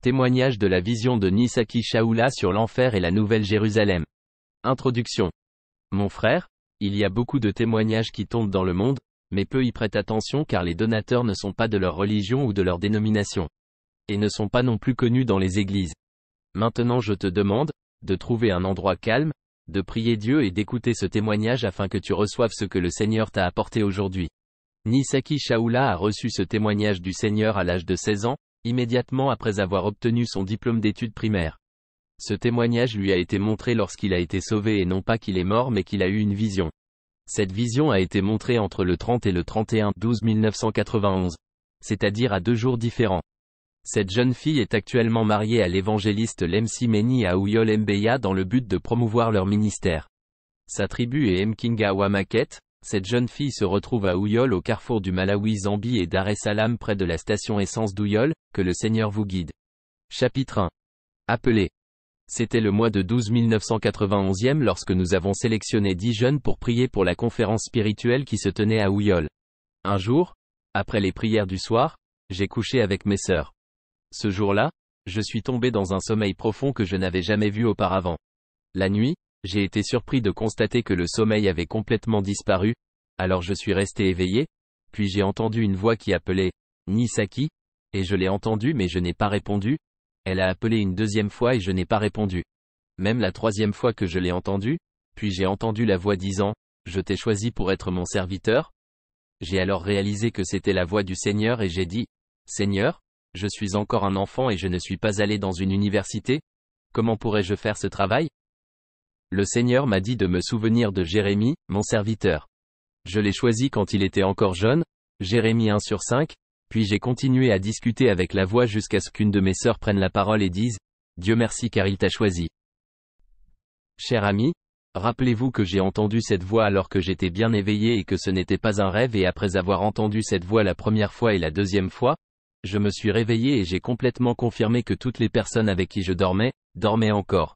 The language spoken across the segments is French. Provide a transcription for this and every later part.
Témoignage de la vision de Nisaki Shaula sur l'enfer et la Nouvelle Jérusalem. Introduction. Mon frère, il y a beaucoup de témoignages qui tombent dans le monde, mais peu y prêtent attention car les donateurs ne sont pas de leur religion ou de leur dénomination. Et ne sont pas non plus connus dans les églises. Maintenant je te demande, de trouver un endroit calme, de prier Dieu et d'écouter ce témoignage afin que tu reçoives ce que le Seigneur t'a apporté aujourd'hui. Nisaki Shaula a reçu ce témoignage du Seigneur à l'âge de 16 ans, immédiatement après avoir obtenu son diplôme d'études primaires. Ce témoignage lui a été montré lorsqu'il a été sauvé et non pas qu'il est mort mais qu'il a eu une vision. Cette vision a été montrée entre le 30 et le 31/12/1991, c'est-à-dire à 2 jours différents. Cette jeune fille est actuellement mariée à l'évangéliste Lemsi Meni à Ouyol Mbeya dans le but de promouvoir leur ministère. Sa tribu est Mkinga Wamaket. Cette jeune fille se retrouve à Ouyol au carrefour du Malawi, Zambie et Dar es Salaam près de la station essence d'Ouyol, que le Seigneur vous guide. Chapitre 1. Appelé. C'était le mois de 12/1991 lorsque nous avons sélectionné 10 jeunes pour prier pour la conférence spirituelle qui se tenait à Ouyol. Un jour, après les prières du soir, j'ai couché avec mes sœurs. Ce jour-là, je suis tombé dans un sommeil profond que je n'avais jamais vu auparavant. La nuit, j'ai été surpris de constater que le sommeil avait complètement disparu, alors je suis resté éveillé, puis j'ai entendu une voix qui appelait « Nisaki », et je l'ai entendue mais je n'ai pas répondu. Elle a appelé une deuxième fois et je n'ai pas répondu. Même la troisième fois que je l'ai entendue, puis j'ai entendu la voix disant « Je t'ai choisi pour être mon serviteur ». J'ai alors réalisé que c'était la voix du Seigneur et j'ai dit « Seigneur, je suis encore un enfant et je ne suis pas allé dans une université, comment pourrais-je faire ce travail ?» Le Seigneur m'a dit de me souvenir de Jérémie, mon serviteur. Je l'ai choisi quand il était encore jeune, Jérémie 1/5, puis j'ai continué à discuter avec la voix jusqu'à ce qu'une de mes sœurs prenne la parole et dise « Dieu merci car il t'a choisi ». Cher ami, rappelez-vous que j'ai entendu cette voix alors que j'étais bien éveillé et que ce n'était pas un rêve et après avoir entendu cette voix la première fois et la deuxième fois, je me suis réveillé et j'ai complètement confirmé que toutes les personnes avec qui je dormais encore.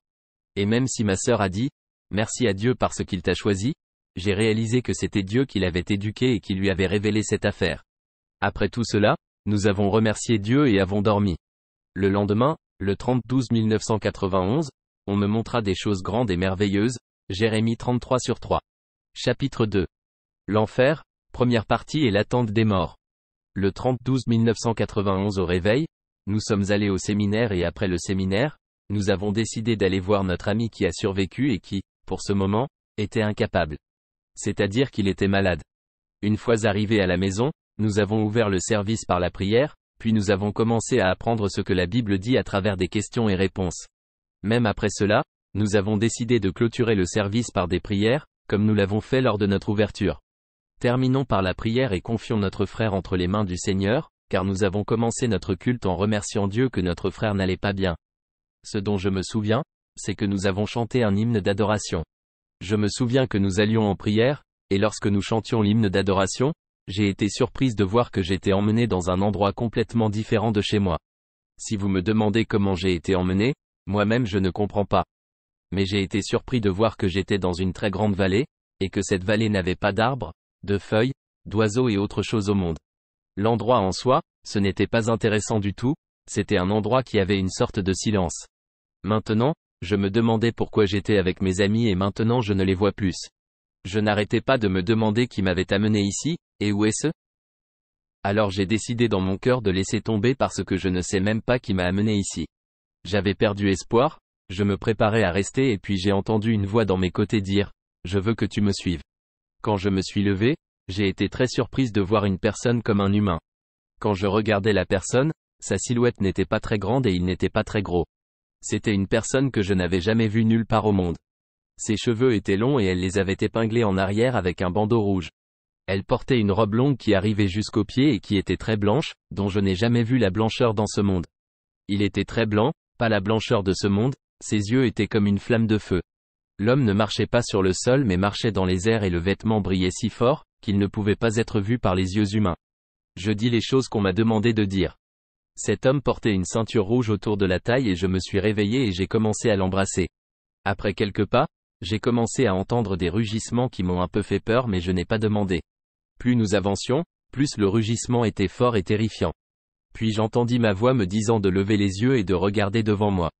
Et même si ma sœur a dit « Merci à Dieu parce qu'il t'a choisi », j'ai réalisé que c'était Dieu qui l'avait éduqué et qui lui avait révélé cette affaire. Après tout cela, nous avons remercié Dieu et avons dormi. Le lendemain, le 30/12/1991, on me montra des choses grandes et merveilleuses, Jérémie 33/3. Chapitre 2. L'enfer, première partie et l'attente des morts. Le 30/12/1991 au réveil, nous sommes allés au séminaire et après le séminaire, nous avons décidé d'aller voir notre ami qui a survécu et qui, pour ce moment, était incapable. C'est-à-dire qu'il était malade. Une fois arrivés à la maison, nous avons ouvert le service par la prière, puis nous avons commencé à apprendre ce que la Bible dit à travers des questions et réponses. Même après cela, nous avons décidé de clôturer le service par des prières, comme nous l'avons fait lors de notre ouverture. Terminons par la prière et confions notre frère entre les mains du Seigneur, car nous avons commencé notre culte en remerciant Dieu que notre frère n'allait pas bien. Ce dont je me souviens, c'est que nous avons chanté un hymne d'adoration. Je me souviens que nous allions en prière, et lorsque nous chantions l'hymne d'adoration, j'ai été surprise de voir que j'étais emmené dans un endroit complètement différent de chez moi. Si vous me demandez comment j'ai été emmené, moi-même je ne comprends pas. Mais j'ai été surpris de voir que j'étais dans une très grande vallée, et que cette vallée n'avait pas d'arbres, de feuilles, d'oiseaux et autre chose au monde. L'endroit en soi, ce n'était pas intéressant du tout, c'était un endroit qui avait une sorte de silence. Maintenant, je me demandais pourquoi j'étais avec mes amis et maintenant je ne les vois plus. Je n'arrêtais pas de me demander qui m'avait amené ici, et où est-ce ? Alors j'ai décidé dans mon cœur de laisser tomber parce que je ne sais même pas qui m'a amené ici. J'avais perdu espoir, je me préparais à rester et puis j'ai entendu une voix dans mes côtés dire « Je veux que tu me suives ». Quand je me suis levé, j'ai été très surprise de voir une personne comme un humain. Quand je regardais la personne, sa silhouette n'était pas très grande et il n'était pas très gros. C'était une personne que je n'avais jamais vue nulle part au monde. Ses cheveux étaient longs et elle les avait épinglés en arrière avec un bandeau rouge. Elle portait une robe longue qui arrivait jusqu'aux pieds et qui était très blanche, dont je n'ai jamais vu la blancheur dans ce monde. Il était très blanc, pas la blancheur de ce monde, ses yeux étaient comme une flamme de feu. L'homme ne marchait pas sur le sol mais marchait dans les airs et le vêtement brillait si fort, qu'il ne pouvait pas être vu par les yeux humains. Je dis les choses qu'on m'a demandé de dire. Cet homme portait une ceinture rouge autour de la taille et je me suis réveillé et j'ai commencé à l'embrasser. Après quelques pas, j'ai commencé à entendre des rugissements qui m'ont un peu fait peur mais je n'ai pas demandé. Plus nous avancions, plus le rugissement était fort et terrifiant. Puis j'entendis ma voix me disant de lever les yeux et de regarder devant moi.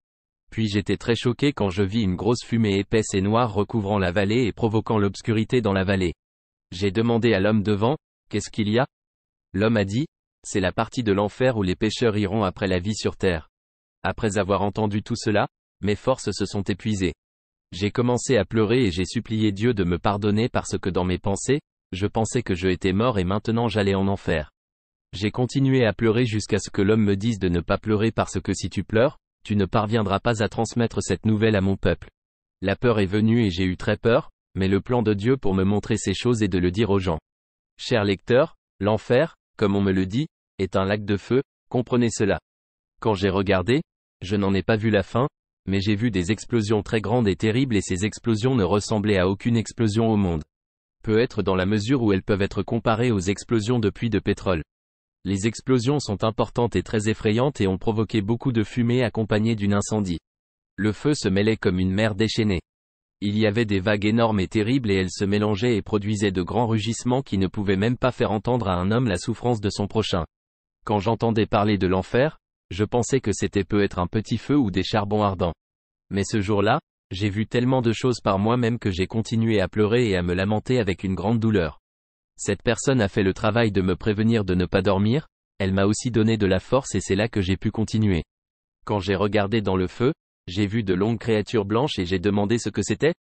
Puis j'étais très choqué quand je vis une grosse fumée épaisse et noire recouvrant la vallée et provoquant l'obscurité dans la vallée. J'ai demandé à l'homme devant, « Qu'est-ce qu'il y a ?» L'homme a dit, « C'est la partie de l'enfer où les pécheurs iront après la vie sur terre. » Après avoir entendu tout cela, mes forces se sont épuisées. J'ai commencé à pleurer et j'ai supplié Dieu de me pardonner parce que dans mes pensées, je pensais que je étais mort et maintenant j'allais en enfer. J'ai continué à pleurer jusqu'à ce que l'homme me dise de ne pas pleurer parce que si tu pleures, tu ne parviendras pas à transmettre cette nouvelle à mon peuple. La peur est venue et j'ai eu très peur, mais le plan de Dieu pour me montrer ces choses est de le dire aux gens. Chers lecteurs, l'enfer, comme on me le dit, est un lac de feu, comprenez cela. Quand j'ai regardé, je n'en ai pas vu la fin, mais j'ai vu des explosions très grandes et terribles et ces explosions ne ressemblaient à aucune explosion au monde. Peut-être dans la mesure où elles peuvent être comparées aux explosions de puits de pétrole. Les explosions sont importantes et très effrayantes et ont provoqué beaucoup de fumée accompagnée d'un incendie. Le feu se mêlait comme une mer déchaînée. Il y avait des vagues énormes et terribles et elles se mélangeaient et produisaient de grands rugissements qui ne pouvaient même pas faire entendre à un homme la souffrance de son prochain. Quand j'entendais parler de l'enfer, je pensais que c'était peut-être un petit feu ou des charbons ardents. Mais ce jour-là, j'ai vu tellement de choses par moi-même que j'ai continué à pleurer et à me lamenter avec une grande douleur. Cette personne a fait le travail de me prévenir de ne pas dormir, elle m'a aussi donné de la force et c'est là que j'ai pu continuer. Quand j'ai regardé dans le feu, j'ai vu de longues créatures blanches et j'ai demandé ce que c'était.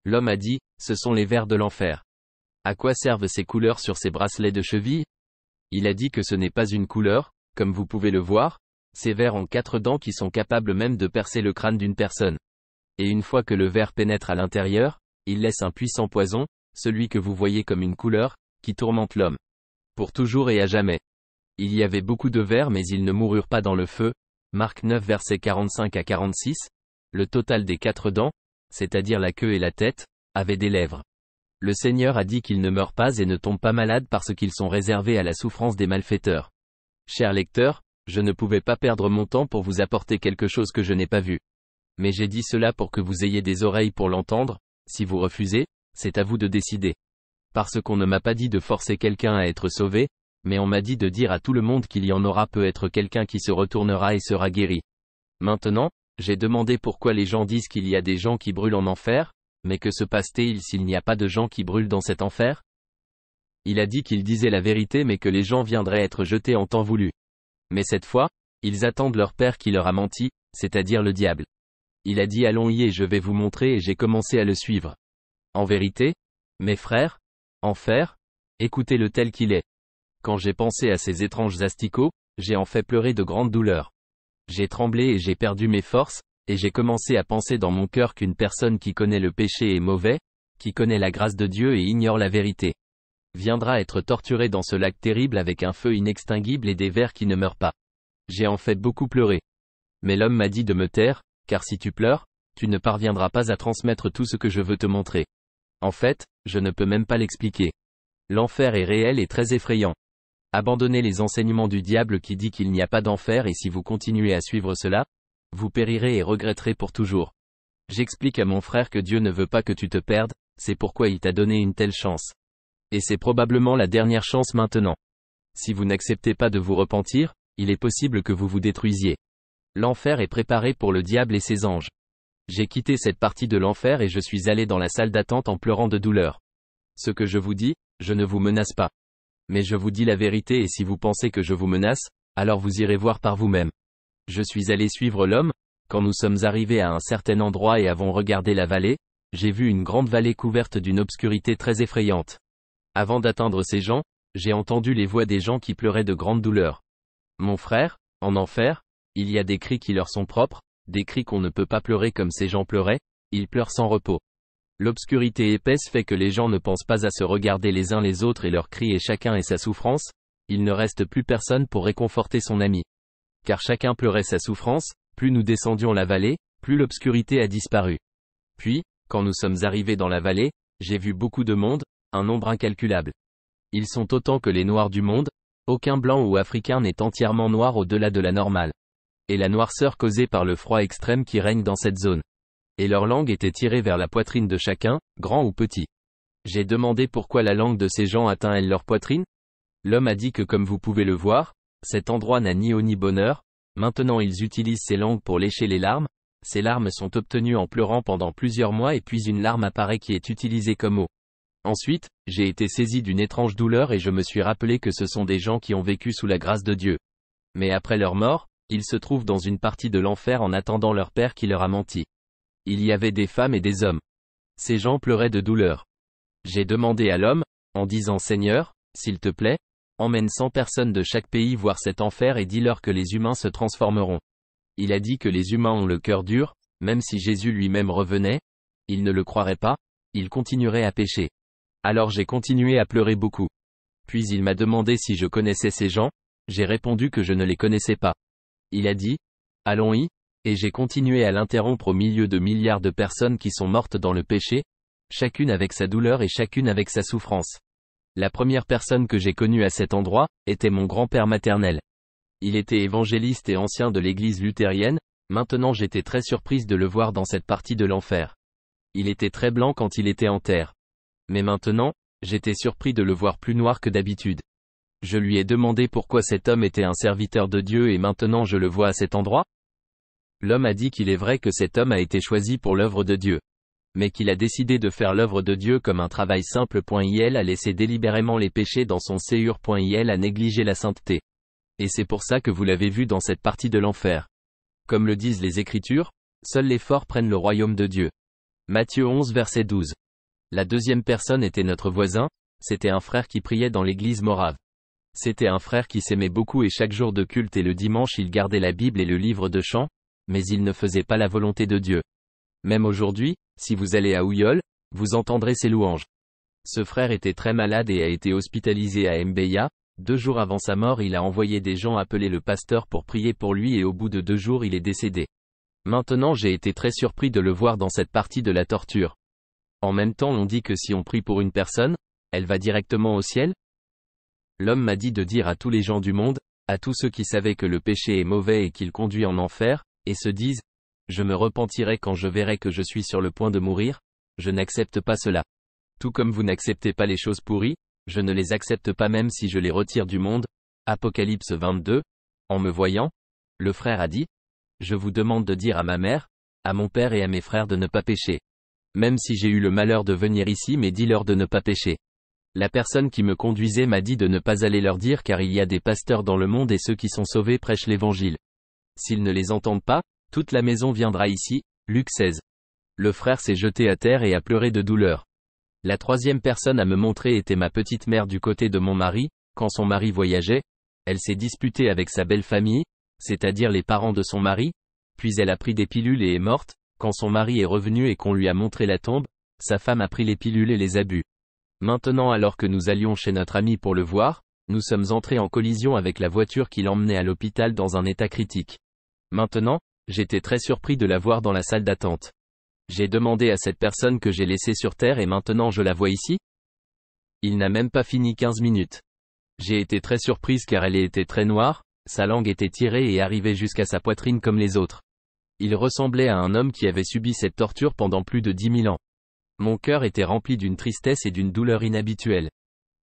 L'homme a dit, ce sont les vers de l'enfer. À quoi servent ces couleurs sur ces bracelets de cheville? Il a dit que ce n'est pas une couleur, comme vous pouvez le voir, ces vers ont 4 dents qui sont capables même de percer le crâne d'une personne. Et une fois que le ver pénètre à l'intérieur, il laisse un puissant poison, celui que vous voyez comme une couleur, qui tourmente l'homme. Pour toujours et à jamais. Il y avait beaucoup de vers mais ils ne moururent pas dans le feu. Marc 9 versets 45 à 46. Le total des 4 dents, c'est-à-dire la queue et la tête, avait des lèvres. Le Seigneur a dit qu'ils ne meurent pas et ne tombent pas malades parce qu'ils sont réservés à la souffrance des malfaiteurs. Chers lecteurs, je ne pouvais pas perdre mon temps pour vous apporter quelque chose que je n'ai pas vu. Mais j'ai dit cela pour que vous ayez des oreilles pour l'entendre, si vous refusez, c'est à vous de décider. Parce qu'on ne m'a pas dit de forcer quelqu'un à être sauvé, mais on m'a dit de dire à tout le monde qu'il y en aura peut-être quelqu'un qui se retournera et sera guéri. Maintenant, j'ai demandé pourquoi les gens disent qu'il y a des gens qui brûlent en enfer, mais que se passe-t-il s'il n'y a pas de gens qui brûlent dans cet enfer? Il a dit qu'il disait la vérité mais que les gens viendraient être jetés en temps voulu. Mais cette fois, ils attendent leur père qui leur a menti, c'est-à-dire le diable. Il a dit allons-y et je vais vous montrer et j'ai commencé à le suivre. En vérité, mes frères, enfer, écoutez-le tel qu'il est. Quand j'ai pensé à ces étranges asticots, j'ai en fait pleurer de grandes douleurs. J'ai tremblé et j'ai perdu mes forces, et j'ai commencé à penser dans mon cœur qu'une personne qui connaît le péché est mauvais, qui connaît la grâce de Dieu et ignore la vérité, viendra être torturé dans ce lac terrible avec un feu inextinguible et des vers qui ne meurent pas. J'ai en fait beaucoup pleuré. Mais l'homme m'a dit de me taire, car si tu pleures, tu ne parviendras pas à transmettre tout ce que je veux te montrer. En fait, je ne peux même pas l'expliquer. L'enfer est réel et très effrayant. Abandonnez les enseignements du diable qui dit qu'il n'y a pas d'enfer et si vous continuez à suivre cela, vous périrez et regretterez pour toujours. J'explique à mon frère que Dieu ne veut pas que tu te perdes, c'est pourquoi il t'a donné une telle chance. Et c'est probablement la dernière chance maintenant. Si vous n'acceptez pas de vous repentir, il est possible que vous vous détruisiez. L'enfer est préparé pour le diable et ses anges. J'ai quitté cette partie de l'enfer et je suis allé dans la salle d'attente en pleurant de douleur. Ce que je vous dis, je ne vous menace pas. Mais je vous dis la vérité et si vous pensez que je vous menace, alors vous irez voir par vous-même. Je suis allé suivre l'homme, quand nous sommes arrivés à un certain endroit et avons regardé la vallée, j'ai vu une grande vallée couverte d'une obscurité très effrayante. Avant d'atteindre ces gens, j'ai entendu les voix des gens qui pleuraient de grande douleur. Mon frère, en enfer, il y a des cris qui leur sont propres, des cris qu'on ne peut pas pleurer comme ces gens pleuraient, ils pleurent sans repos. L'obscurité épaisse fait que les gens ne pensent pas à se regarder les uns les autres et leurs cris et chacun et sa souffrance, il ne reste plus personne pour réconforter son ami. Car chacun pleurait sa souffrance, plus nous descendions la vallée, plus l'obscurité a disparu. Puis, quand nous sommes arrivés dans la vallée, j'ai vu beaucoup de monde, un nombre incalculable. Ils sont autant que les noirs du monde, aucun blanc ou africain n'est entièrement noir au-delà de la normale. Et la noirceur causée par le froid extrême qui règne dans cette zone. Et leur langue était tirée vers la poitrine de chacun, grand ou petit. J'ai demandé pourquoi la langue de ces gens atteint elle leur poitrine. L'homme a dit que comme vous pouvez le voir, Cet endroit n'a ni eau ni bonheur, maintenant ils utilisent ces langues pour lécher les larmes, ces larmes sont obtenues en pleurant pendant plusieurs mois et puis une larme apparaît qui est utilisée comme eau. Ensuite, j'ai été saisi d'une étrange douleur et je me suis rappelé que ce sont des gens qui ont vécu sous la grâce de Dieu. Mais après leur mort, ils se trouvent dans une partie de l'enfer en attendant leur père qui leur a menti. Il y avait des femmes et des hommes. Ces gens pleuraient de douleur. J'ai demandé à l'homme, en disant Seigneur, s'il te plaît, emmène 100 personnes de chaque pays voir cet enfer et dis-leur que les humains se transformeront. Il a dit que les humains ont le cœur dur, même si Jésus lui-même revenait, ils ne le croiraient pas, ils continueraient à pécher. Alors j'ai continué à pleurer beaucoup. Puis il m'a demandé si je connaissais ces gens, j'ai répondu que je ne les connaissais pas. Il a dit, allons-y, et j'ai continué à l'interrompre au milieu de milliards de personnes qui sont mortes dans le péché, chacune avec sa douleur et chacune avec sa souffrance. La première personne que j'ai connue à cet endroit, était mon grand-père maternel. Il était évangéliste et ancien de l'église luthérienne, maintenant j'étais très surprise de le voir dans cette partie de l'enfer. Il était très blanc quand il était en terre. Mais maintenant, j'étais surpris de le voir plus noir que d'habitude. Je lui ai demandé pourquoi cet homme était un serviteur de Dieu et maintenant je le vois à cet endroit. L'homme a dit qu'il est vrai que cet homme a été choisi pour l'œuvre de Dieu. Mais qu'il a décidé de faire l'œuvre de Dieu comme un travail simple. Il a laissé délibérément les péchés dans son séjour. Il a négligé la sainteté. Et c'est pour ça que vous l'avez vu dans cette partie de l'enfer. Comme le disent les Écritures, seuls les forts prennent le royaume de Dieu. Matthieu 11 verset 12. La deuxième personne était notre voisin, c'était un frère qui priait dans l'église morave. C'était un frère qui s'aimait beaucoup et chaque jour de culte et le dimanche il gardait la Bible et le livre de chants, mais il ne faisait pas la volonté de Dieu. Même aujourd'hui, si vous allez à Ouyol, vous entendrez ses louanges. Ce frère était très malade et a été hospitalisé à Mbeya. 2 jours avant sa mort il a envoyé des gens appeler le pasteur pour prier pour lui et au bout de 2 jours il est décédé. Maintenant j'ai été très surpris de le voir dans cette partie de la torture. En même temps on dit que si on prie pour une personne, elle va directement au ciel. L'homme m'a dit de dire à tous les gens du monde, à tous ceux qui savaient que le péché est mauvais et qu'il conduit en enfer, et se disent, je me repentirai quand je verrai que je suis sur le point de mourir, je n'accepte pas cela. Tout comme vous n'acceptez pas les choses pourries, je ne les accepte pas même si je les retire du monde. Apocalypse 22. En me voyant, le frère a dit, je vous demande de dire à ma mère, à mon père et à mes frères de ne pas pécher. Même si j'ai eu le malheur de venir ici mais dis-leur de ne pas pécher. La personne qui me conduisait m'a dit de ne pas aller leur dire car il y a des pasteurs dans le monde et ceux qui sont sauvés prêchent l'évangile. S'ils ne les entendent pas, toute la maison viendra ici. Luc 16. Le frère s'est jeté à terre et a pleuré de douleur. La troisième personne à me montrer était ma petite mère du côté de mon mari. Quand son mari voyageait, elle s'est disputée avec sa belle famille, c'est-à-dire les parents de son mari, puis elle a pris des pilules et est morte. Quand son mari est revenu et qu'on lui a montré la tombe, sa femme a pris les pilules et les a bu. Maintenant alors que nous allions chez notre ami pour le voir, nous sommes entrés en collision avec la voiture qui l'emmenait à l'hôpital dans un état critique. Maintenant, j'étais très surpris de la voir dans la salle d'attente. J'ai demandé à cette personne que j'ai laissée sur terre et maintenant je la vois ici. Il n'a même pas fini 15 minutes. J'ai été très surprise car elle était très noire, sa langue était tirée et arrivait jusqu'à sa poitrine comme les autres. Il ressemblait à un homme qui avait subi cette torture pendant plus de 10 000 ans. Mon cœur était rempli d'une tristesse et d'une douleur inhabituelle.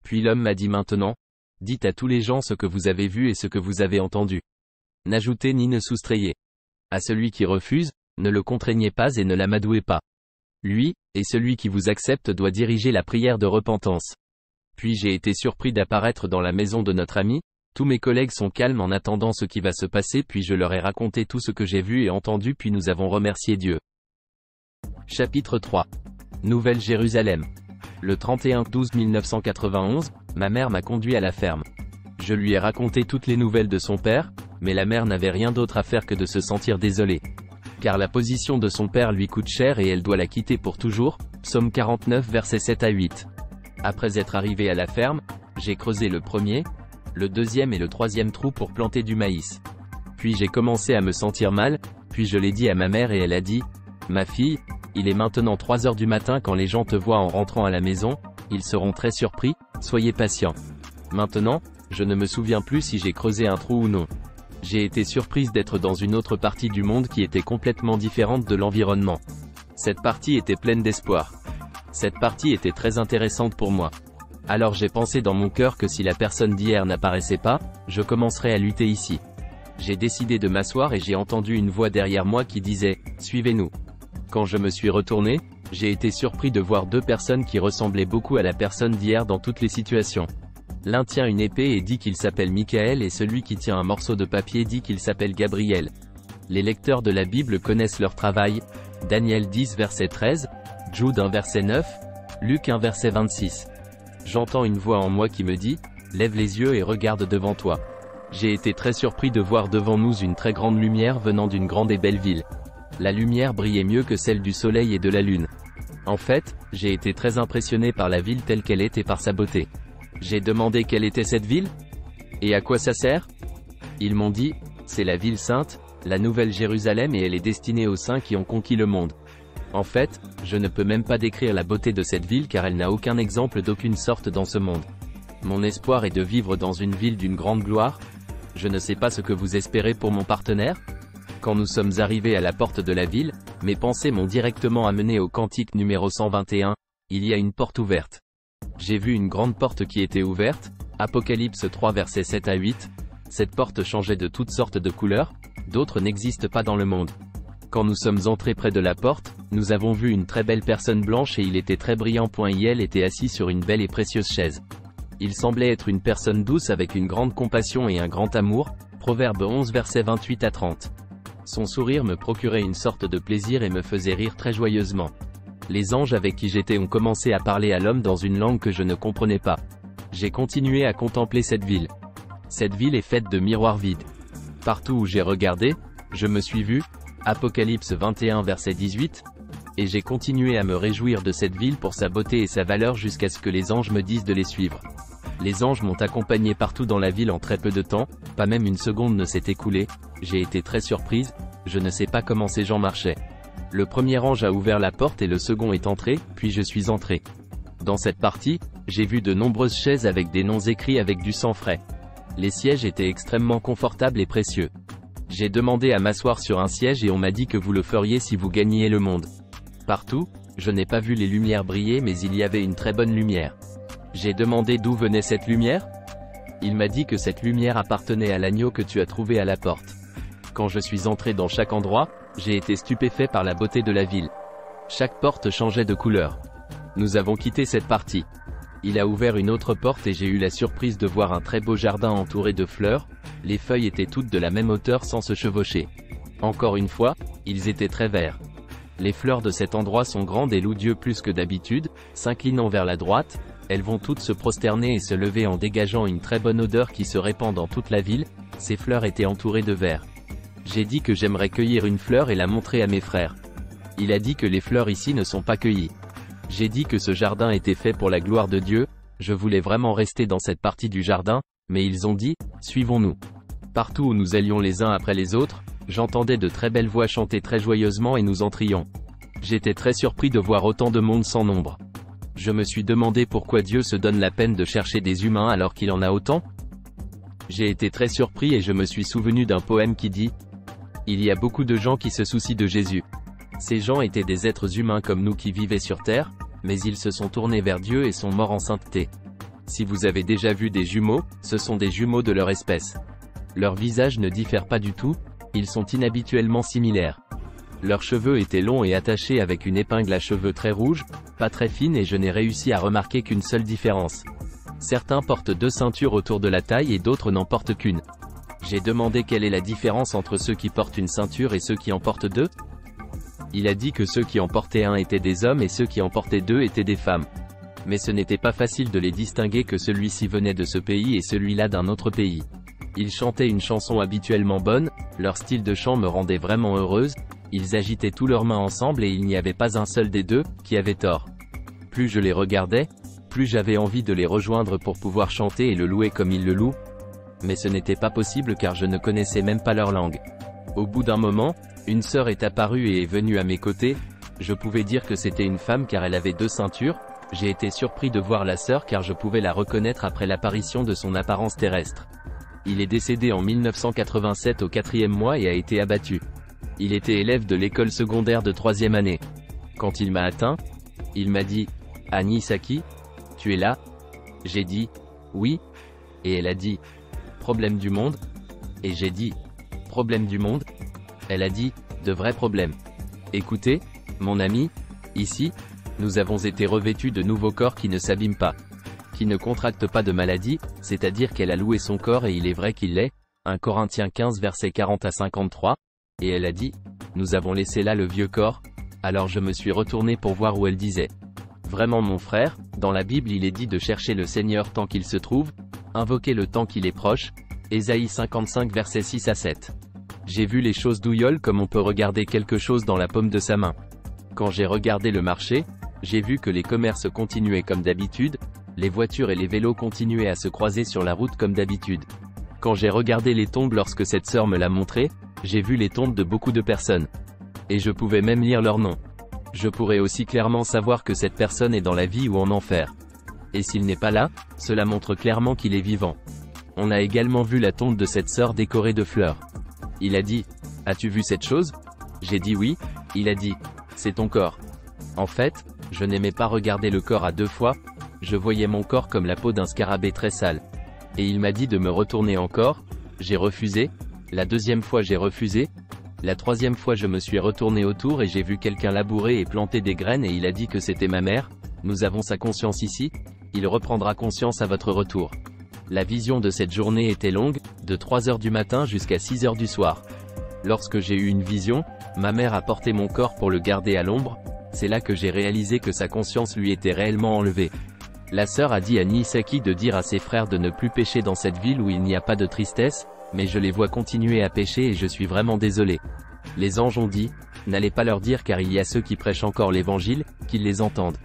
Puis l'homme m'a dit maintenant, dites à tous les gens ce que vous avez vu et ce que vous avez entendu. N'ajoutez ni ne soustrayez. À celui qui refuse, ne le contraignez pas et ne l'amadouez pas. Lui, et celui qui vous accepte doit diriger la prière de repentance. Puis j'ai été surpris d'apparaître dans la maison de notre ami. Tous mes collègues sont calmes en attendant ce qui va se passer puis je leur ai raconté tout ce que j'ai vu et entendu puis nous avons remercié Dieu. Chapitre 3. Nouvelle-Jérusalem. Le 31/12/1991, ma mère m'a conduit à la ferme. Je lui ai raconté toutes les nouvelles de son père, mais la mère n'avait rien d'autre à faire que de se sentir désolée. Car la position de son père lui coûte cher et elle doit la quitter pour toujours. Psaume 49 versets 7 à 8. Après être arrivé à la ferme, j'ai creusé le premier, le deuxième et le troisième trou pour planter du maïs. Puis j'ai commencé à me sentir mal, puis je l'ai dit à ma mère et elle a dit, « Ma fille, il est maintenant 3 heures du matin quand les gens te voient en rentrant à la maison, ils seront très surpris, soyez patient. » Maintenant, je ne me souviens plus si j'ai creusé un trou ou non. J'ai été surprise d'être dans une autre partie du monde qui était complètement différente de l'environnement. Cette partie était pleine d'espoir. Cette partie était très intéressante pour moi. Alors j'ai pensé dans mon cœur que si la personne d'hier n'apparaissait pas, je commencerais à lutter ici. J'ai décidé de m'asseoir et j'ai entendu une voix derrière moi qui disait « Suivez-nous ». Quand je me suis retourné, j'ai été surpris de voir deux personnes qui ressemblaient beaucoup à la personne d'hier dans toutes les situations. L'un tient une épée et dit qu'il s'appelle Michael et celui qui tient un morceau de papier dit qu'il s'appelle Gabriel. Les lecteurs de la Bible connaissent leur travail. Daniel 10 verset 13, Jude 1 verset 9, Luc 1 verset 26. J'entends une voix en moi qui me dit « Lève les yeux et regarde devant toi ». J'ai été très surpris de voir devant nous une très grande lumière venant d'une grande et belle ville. La lumière brillait mieux que celle du soleil et de la lune. En fait, j'ai été très impressionné par la ville telle qu'elle est et par sa beauté. J'ai demandé quelle était cette ville? Et à quoi ça sert? Ils m'ont dit, c'est la ville sainte, la Nouvelle Jérusalem et elle est destinée aux saints qui ont conquis le monde. En fait, je ne peux même pas décrire la beauté de cette ville car elle n'a aucun exemple d'aucune sorte dans ce monde. Mon espoir est de vivre dans une ville d'une grande gloire. Je ne sais pas ce que vous espérez pour mon partenaire? Quand nous sommes arrivés à la porte de la ville, mes pensées m'ont directement amené au cantique numéro 121, il y a une porte ouverte. J'ai vu une grande porte qui était ouverte, Apocalypse 3 versets 7 à 8, cette porte changeait de toutes sortes de couleurs, d'autres n'existent pas dans le monde. Quand nous sommes entrés près de la porte, nous avons vu une très belle personne blanche et il était très brillant. Il était assis sur une belle et précieuse chaise. Il semblait être une personne douce avec une grande compassion et un grand amour, Proverbe 11 versets 28 à 30. Son sourire me procurait une sorte de plaisir et me faisait rire très joyeusement. Les anges avec qui j'étais ont commencé à parler à l'homme dans une langue que je ne comprenais pas. J'ai continué à contempler cette ville. Cette ville est faite de miroirs vides. Partout où j'ai regardé, je me suis vu, Apocalypse 21 verset 18, et j'ai continué à me réjouir de cette ville pour sa beauté et sa valeur jusqu'à ce que les anges me disent de les suivre. Les anges m'ont accompagné partout dans la ville en très peu de temps, pas même une seconde ne s'est écoulée, j'ai été très surprise, je ne sais pas comment ces gens marchaient. Le premier ange a ouvert la porte et le second est entré, puis je suis entré. Dans cette partie, j'ai vu de nombreuses chaises avec des noms écrits avec du sang frais. Les sièges étaient extrêmement confortables et précieux. J'ai demandé à m'asseoir sur un siège et on m'a dit que vous le feriez si vous gagniez le monde. Partout, je n'ai pas vu les lumières briller mais il y avait une très bonne lumière. J'ai demandé d'où venait cette lumière? Il m'a dit que cette lumière appartenait à l'agneau que tu as trouvé à la porte. Quand je suis entré dans chaque endroit, j'ai été stupéfait par la beauté de la ville. Chaque porte changeait de couleur. Nous avons quitté cette partie. Il a ouvert une autre porte et j'ai eu la surprise de voir un très beau jardin entouré de fleurs, les feuilles étaient toutes de la même hauteur sans se chevaucher. Encore une fois, ils étaient très verts. Les fleurs de cet endroit sont grandes et louent Dieu plus que d'habitude, s'inclinant vers la droite, elles vont toutes se prosterner et se lever en dégageant une très bonne odeur qui se répand dans toute la ville, ces fleurs étaient entourées de verre. J'ai dit que j'aimerais cueillir une fleur et la montrer à mes frères. Il a dit que les fleurs ici ne sont pas cueillies. J'ai dit que ce jardin était fait pour la gloire de Dieu, je voulais vraiment rester dans cette partie du jardin, mais ils ont dit, suivons-nous. Partout où nous allions les uns après les autres, j'entendais de très belles voix chanter très joyeusement et nous entrions. J'étais très surpris de voir autant de monde sans nombre. Je me suis demandé pourquoi Dieu se donne la peine de chercher des humains alors qu'il en a autant. J'ai été très surpris et je me suis souvenu d'un poème qui dit « Il y a beaucoup de gens qui se soucient de Jésus. Ces gens étaient des êtres humains comme nous qui vivaient sur terre, mais ils se sont tournés vers Dieu et sont morts en sainteté. Si vous avez déjà vu des jumeaux, ce sont des jumeaux de leur espèce. Leurs visages ne diffèrent pas du tout, ils sont inhabituellement similaires. Leurs cheveux étaient longs et attachés avec une épingle à cheveux très rouge, pas très fine et je n'ai réussi à remarquer qu'une seule différence. Certains portent 2 ceintures autour de la taille et d'autres n'en portent qu'une. J'ai demandé quelle est la différence entre ceux qui portent une ceinture et ceux qui en portent 2. Il a dit que ceux qui en portaient 1 étaient des hommes et ceux qui en portaient 2 étaient des femmes. Mais ce n'était pas facile de les distinguer que celui-ci venait de ce pays et celui-là d'un autre pays. Ils chantaient une chanson habituellement bonne, leur style de chant me rendait vraiment heureuse, ils agitaient tous leurs mains ensemble et il n'y avait pas un seul des deux qui avait tort. Plus je les regardais, plus j'avais envie de les rejoindre pour pouvoir chanter et le louer comme ils le louent. Mais ce n'était pas possible car je ne connaissais même pas leur langue. Au bout d'un moment, une sœur est apparue et est venue à mes côtés, je pouvais dire que c'était une femme car elle avait 2 ceintures, j'ai été surpris de voir la sœur car je pouvais la reconnaître après l'apparition de son apparence terrestre. Il est décédé en 1987 au 4e mois et a été abattu. Il était élève de l'école secondaire de 3e année. Quand il m'a atteint, il m'a dit « Annie Saki, tu es là ?» J'ai dit, oui. Et elle a dit, problème du monde? Et j'ai dit, problème du monde? Elle a dit, de vrais problèmes. Écoutez, mon ami, ici, nous avons été revêtus de nouveaux corps qui ne s'abîment pas, qui ne contractent pas de maladie, c'est-à-dire qu'elle a loué son corps et il est vrai qu'il l'est, 1 Corinthiens 15 versets 40 à 53, et elle a dit, nous avons laissé là le vieux corps, alors je me suis retourné pour voir où elle disait. Vraiment mon frère, dans la Bible il est dit de chercher le Seigneur tant qu'il se trouve, invoquer le temps qu'il est proche, Ésaïe 55 versets 6 à 7. J'ai vu les choses douilloles comme on peut regarder quelque chose dans la paume de sa main. Quand j'ai regardé le marché, j'ai vu que les commerces continuaient comme d'habitude, les voitures et les vélos continuaient à se croiser sur la route comme d'habitude. Quand j'ai regardé les tombes lorsque cette sœur me l'a montré, j'ai vu les tombes de beaucoup de personnes. Et je pouvais même lire leur nom. Je pourrais aussi clairement savoir que cette personne est dans la vie ou en enfer. Et s'il n'est pas là, cela montre clairement qu'il est vivant. On a également vu la tombe de cette sœur décorée de fleurs. Il a dit, as-tu vu cette chose? J'ai dit oui. Il a dit, c'est ton corps. En fait, je n'aimais pas regarder le corps à deux fois, je voyais mon corps comme la peau d'un scarabée très sale. Et il m'a dit de me retourner encore, j'ai refusé, la deuxième fois j'ai refusé, la troisième fois je me suis retourné autour et j'ai vu quelqu'un labourer et planter des graines et il a dit que c'était ma mère, nous avons sa conscience ici, il reprendra conscience à votre retour. La vision de cette journée était longue, de 3 heures du matin jusqu'à 6 heures du soir. Lorsque j'ai eu une vision, ma mère a porté mon corps pour le garder à l'ombre, c'est là que j'ai réalisé que sa conscience lui était réellement enlevée. La sœur a dit à Nisaki de dire à ses frères de ne plus pécher dans cette ville où il n'y a pas de tristesse, mais je les vois continuer à pécher et je suis vraiment désolé. Les anges ont dit, n'allez pas leur dire car il y a ceux qui prêchent encore l'évangile, qu'ils les entendent.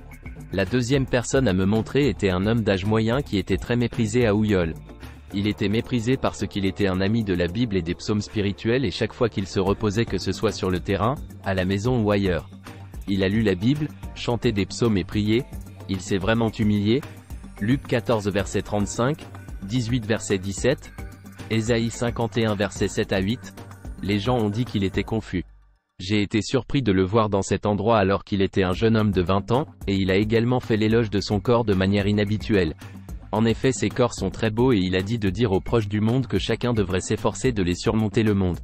La deuxième personne à me montrer était un homme d'âge moyen qui était très méprisé à Ouyol. Il était méprisé parce qu'il était un ami de la Bible et des psaumes spirituels et chaque fois qu'il se reposait que ce soit sur le terrain, à la maison ou ailleurs. Il a lu la Bible, chanté des psaumes et prié, il s'est vraiment humilié. Luc 14 verset 35, 18 verset 17, Ésaïe 51 verset 7 à 8, les gens ont dit qu'il était confus. J'ai été surpris de le voir dans cet endroit alors qu'il était un jeune homme de 20 ans, et il a également fait l'éloge de son corps de manière inhabituelle. En effet ses corps sont très beaux et il a dit de dire aux proches du monde que chacun devrait s'efforcer de les surmonter le monde.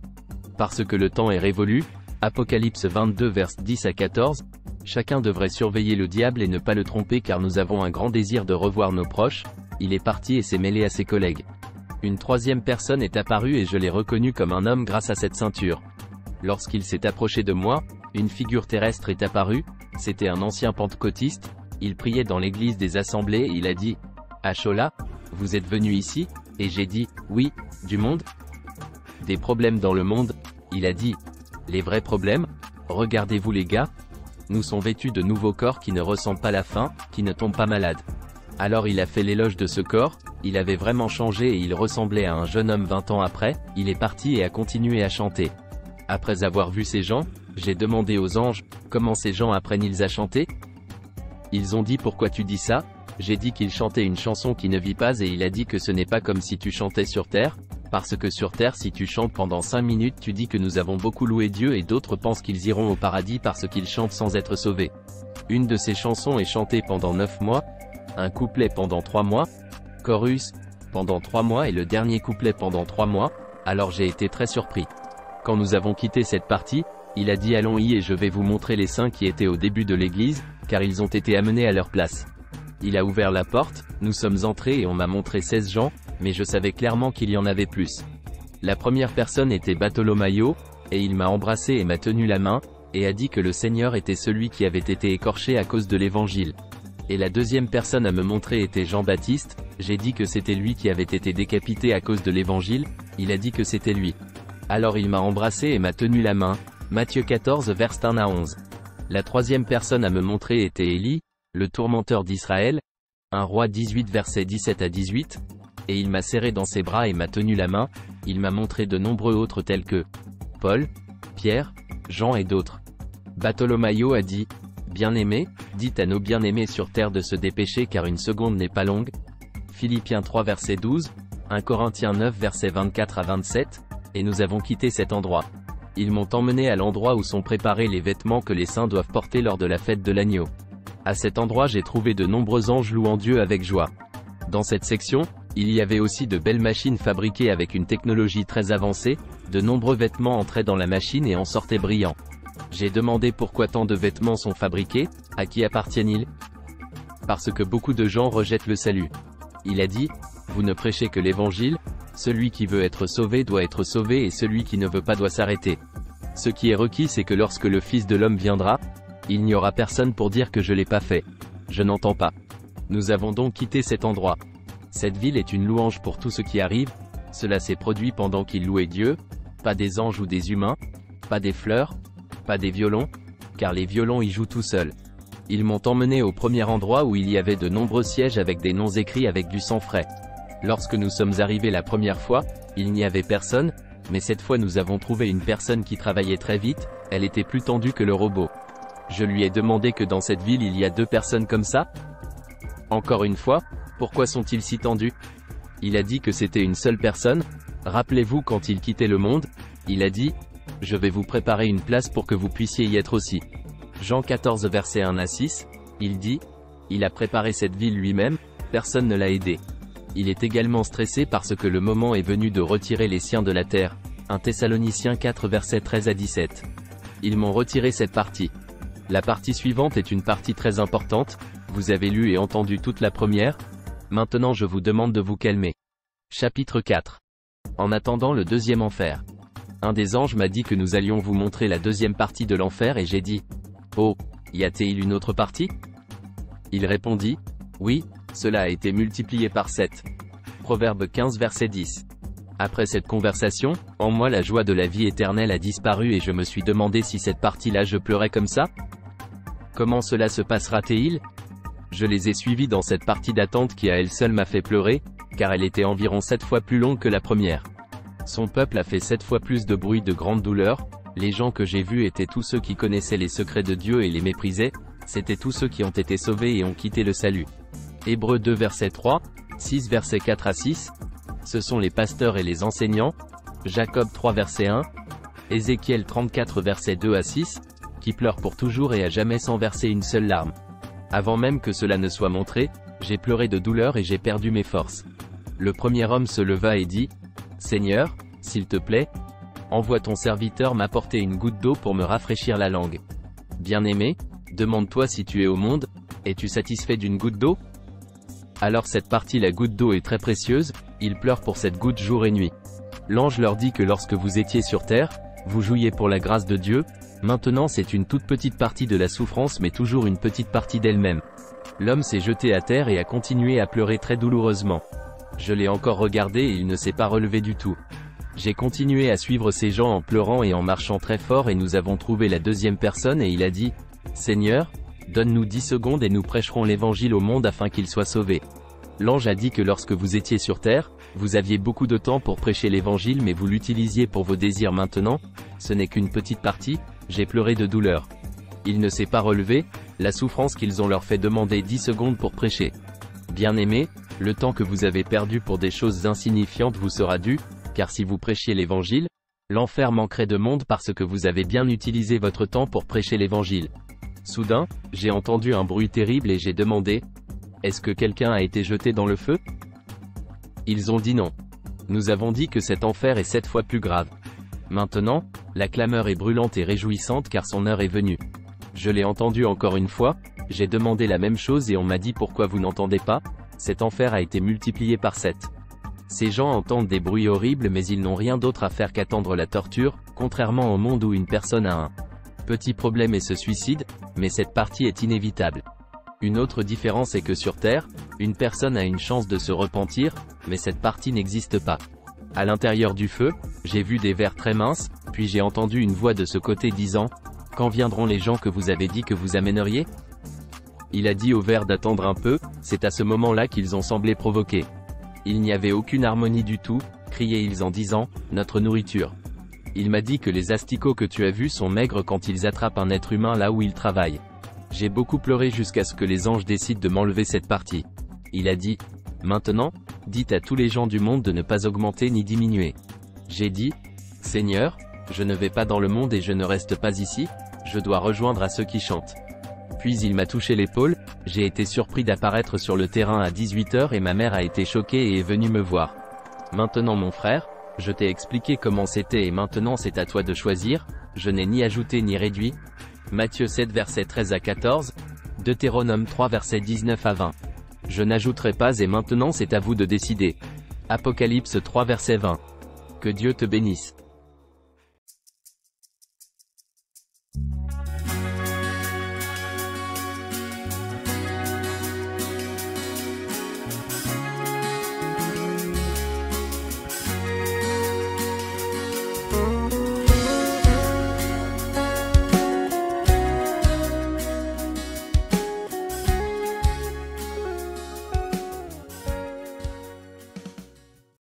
Parce que le temps est révolu, Apocalypse 22 vers 10 à 14, chacun devrait surveiller le diable et ne pas le tromper car nous avons un grand désir de revoir nos proches, il est parti et s'est mêlé à ses collègues. Une troisième personne est apparue et je l'ai reconnu comme un homme grâce à cette ceinture. Lorsqu'il s'est approché de moi, une figure terrestre est apparue, c'était un ancien pentecôtiste, il priait dans l'église des assemblées et il a dit, « Achola, vous êtes venu ici ?» Et j'ai dit, « Oui, du monde ?» Des problèmes dans le monde, il a dit, « Les vrais problèmes? Regardez-vous les gars, nous sommes vêtus de nouveaux corps qui ne ressentent pas la faim, qui ne tombent pas malades. » Alors il a fait l'éloge de ce corps, il avait vraiment changé et il ressemblait à un jeune homme 20 ans après, il est parti et a continué à chanter. Après avoir vu ces gens, j'ai demandé aux anges, comment ces gens apprennent-ils à chanter? Ils ont dit pourquoi tu dis ça? J'ai dit qu'ils chantaient une chanson qui ne vit pas et il a dit que ce n'est pas comme si tu chantais sur terre, parce que sur terre si tu chantes pendant 5 minutes tu dis que nous avons beaucoup loué Dieu et d'autres pensent qu'ils iront au paradis parce qu'ils chantent sans être sauvés. Une de ces chansons est chantée pendant 9 mois, un couplet pendant 3 mois, chorus, pendant 3 mois et le dernier couplet pendant 3 mois, alors j'ai été très surpris. Quand nous avons quitté cette partie, il a dit allons-y et je vais vous montrer les saints qui étaient au début de l'église, car ils ont été amenés à leur place. Il a ouvert la porte, nous sommes entrés et on m'a montré 16 gens, mais je savais clairement qu'il y en avait plus. La première personne était Bartholomayo, et il m'a embrassé et m'a tenu la main, et a dit que le Seigneur était celui qui avait été écorché à cause de l'évangile. Et la deuxième personne à me montrer était Jean-Baptiste, j'ai dit que c'était lui qui avait été décapité à cause de l'évangile, il a dit que c'était lui. Alors il m'a embrassé et m'a tenu la main, Matthieu 14 vers 1 à 11. La troisième personne à me montrer était Élie, le tourmenteur d'Israël, 1 Roi 18 versets 17 à 18, et il m'a serré dans ses bras et m'a tenu la main, il m'a montré de nombreux autres tels que Paul, Pierre, Jean et d'autres. Bartholomayo a dit, bien-aimés, dites à nos bien-aimés sur terre de se dépêcher car une seconde n'est pas longue. Philippiens 3 verset 12, 1 Corinthiens 9 versets 24 à 27, et nous avons quitté cet endroit. Ils m'ont emmené à l'endroit où sont préparés les vêtements que les saints doivent porter lors de la fête de l'agneau. À cet endroit j'ai trouvé de nombreux anges louant Dieu avec joie. Dans cette section, il y avait aussi de belles machines fabriquées avec une technologie très avancée, de nombreux vêtements entraient dans la machine et en sortaient brillants. J'ai demandé pourquoi tant de vêtements sont fabriqués, à qui appartiennent-ils? Parce que beaucoup de gens rejettent le salut. Il a dit, vous ne prêchez que l'évangile, celui qui veut être sauvé doit être sauvé et celui qui ne veut pas doit s'arrêter. Ce qui est requis c'est que lorsque le Fils de l'homme viendra, il n'y aura personne pour dire que je l'ai pas fait. Je n'entends pas. Nous avons donc quitté cet endroit. Cette ville est une louange pour tout ce qui arrive, cela s'est produit pendant qu'ils louaient Dieu, pas des anges ou des humains, pas des fleurs, pas des violons, car les violons y jouent tout seuls. Ils m'ont emmené au premier endroit où il y avait de nombreux sièges avec des noms écrits avec du sang frais. Lorsque nous sommes arrivés la première fois, il n'y avait personne, mais cette fois nous avons trouvé une personne qui travaillait très vite, elle était plus tendue que le robot. Je lui ai demandé que dans cette ville il y a 2 personnes comme ça? Encore une fois, pourquoi sont-ils si tendus? Il a dit que c'était une seule personne. Rappelez-vous quand il quittait le monde, il a dit, je vais vous préparer une place pour que vous puissiez y être aussi. Jean 14 versets 1 à 6, il dit, il a préparé cette ville lui-même, personne ne l'a aidé. Il est également stressé parce que le moment est venu de retirer les siens de la terre. 1 Thessaloniciens 4 versets 13 à 17. Ils m'ont retiré cette partie. La partie suivante est une partie très importante, vous avez lu et entendu toute la première, maintenant je vous demande de vous calmer. Chapitre 4. En attendant le deuxième enfer. Un des anges m'a dit que nous allions vous montrer la deuxième partie de l'enfer et j'ai dit, oh, y a-t-il une autre partie? Il répondit, oui, cela a été multiplié par 7. Proverbe 15 verset 10. Après cette conversation, en moi la joie de la vie éternelle a disparu et je me suis demandé si cette partie-là je pleurais comme ça? Comment cela se passera-t-il? Je les ai suivis dans cette partie d'attente qui à elle seule m'a fait pleurer, car elle était environ 7 fois plus longue que la première. Son peuple a fait 7 fois plus de bruit de grande douleur, les gens que j'ai vus étaient tous ceux qui connaissaient les secrets de Dieu et les méprisaient, c'étaient tous ceux qui ont été sauvés et ont quitté le salut. Hébreux 2 verset 3, 6 verset 4 à 6, ce sont les pasteurs et les enseignants, Jacob 3 verset 1, Ézéchiel 34 verset 2 à 6, qui pleurent pour toujours et à jamais sans verser une seule larme. Avant même que cela ne soit montré, j'ai pleuré de douleur et j'ai perdu mes forces. Le premier homme se leva et dit, Seigneur, s'il te plaît, envoie ton serviteur m'apporter une goutte d'eau pour me rafraîchir la langue. Bien-aimé, demande-toi si tu es au monde, es-tu satisfait d'une goutte d'eau? Alors cette partie la goutte d'eau est très précieuse, il pleure pour cette goutte jour et nuit. L'ange leur dit que lorsque vous étiez sur terre, vous jouiez pour la grâce de Dieu, maintenant c'est une toute petite partie de la souffrance mais toujours une petite partie d'elle-même. L'homme s'est jeté à terre et a continué à pleurer très douloureusement. Je l'ai encore regardé et il ne s'est pas relevé du tout. J'ai continué à suivre ces gens en pleurant et en marchant très fort et nous avons trouvé la deuxième personne et il a dit, Seigneur, donne-nous 10 secondes et nous prêcherons l'évangile au monde afin qu'il soit sauvé. L'ange a dit que lorsque vous étiez sur terre, vous aviez beaucoup de temps pour prêcher l'évangile mais vous l'utilisiez pour vos désirs maintenant, ce n'est qu'une petite partie, j'ai pleuré de douleur. Il ne s'est pas relevé, la souffrance qu'ils ont leur fait demander 10 secondes pour prêcher. Bien-aimés, le temps que vous avez perdu pour des choses insignifiantes vous sera dû, car si vous prêchiez l'évangile, l'enfer manquerait de monde parce que vous avez bien utilisé votre temps pour prêcher l'évangile. Soudain, j'ai entendu un bruit terrible et j'ai demandé, est-ce que quelqu'un a été jeté dans le feu? Ils ont dit non. Nous avons dit que cet enfer est 7 fois plus grave. Maintenant, la clameur est brûlante et réjouissante car son heure est venue. Je l'ai entendu encore une fois, j'ai demandé la même chose et on m'a dit pourquoi vous n'entendez pas, cet enfer a été multiplié par 7. Ces gens entendent des bruits horribles mais ils n'ont rien d'autre à faire qu'attendre la torture, contrairement au monde où une personne a un petit problème et se suicide, mais cette partie est inévitable. Une autre différence est que sur Terre, une personne a une chance de se repentir, mais cette partie n'existe pas. À l'intérieur du feu, j'ai vu des vers très minces, puis j'ai entendu une voix de ce côté disant, « Quand viendront les gens que vous avez dit que vous amèneriez ?» Il a dit aux vers d'attendre un peu, c'est à ce moment-là qu'ils ont semblé provoquer. Il n'y avait aucune harmonie du tout, criaient-ils en disant, « Notre nourriture. » Il m'a dit que les asticots que tu as vus sont maigres quand ils attrapent un être humain là où il travaille. J'ai beaucoup pleuré jusqu'à ce que les anges décident de m'enlever cette partie. Il a dit, « Maintenant, dites à tous les gens du monde de ne pas augmenter ni diminuer. » J'ai dit, « Seigneur, je ne vais pas dans le monde et je ne reste pas ici, je dois rejoindre à ceux qui chantent. » Puis il m'a touché l'épaule, j'ai été surpris d'apparaître sur le terrain à 18 h et ma mère a été choquée et est venue me voir. Maintenant mon frère, je t'ai expliqué comment c'était et maintenant c'est à toi de choisir, je n'ai ni ajouté ni réduit. Matthieu 7 versets 13 à 14, Deutéronome 3 versets 19 à 20. Je n'ajouterai pas et maintenant c'est à vous de décider. Apocalypse 3 verset 20. Que Dieu te bénisse.